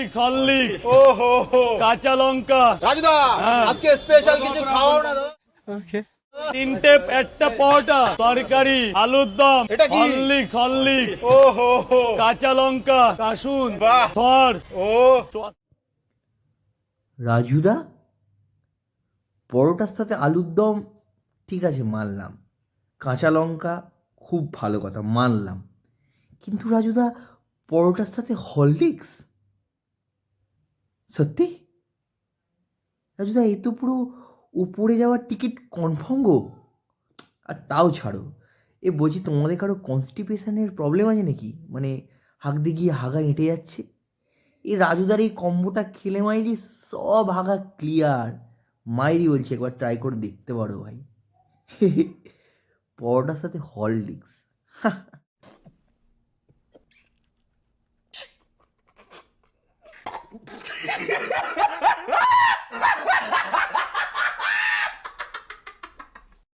Horlicks Horlicks ও হো হো কাঁচা লঙ্কা রাজুদা আজকে স্পেশাল কিছু খাওয়াও না দাদা। তিনটে একটা পরোটা তরকারি আলুর দম এটা কি? হরলিক্স হরলিক্স ও হো হো কাঁচা লঙ্কা কাসুন বাহ। সস ও রাজুদা পরোটার সাথে আলুর দম ঠিক আছে মানলাম, কাঁচা লঙ্কা খুব ভালো কথা মানলাম, কিন্তু রাজুদা পরোটার সাথে হরলিক্স সত্যি? রাজুদা এ তো পুরো উপরে যাওয়ার টিকিট কনফার্ম গো। আর তাও ছাড়ো, এ বলছি তোমাদের কারো কনস্টিপেশনের প্রবলেম আছে নাকি? মানে হাঁকতে গিয়ে হাগা হেঁটে যাচ্ছে। এই রাজুদার এই কম্বোটা খেলে মাইরি সব হাগা ক্লিয়ার। মাইরি বলছি একবার ট্রাই করে দেখতে পারো ভাই। পরোটার সাথে হরলিক্স।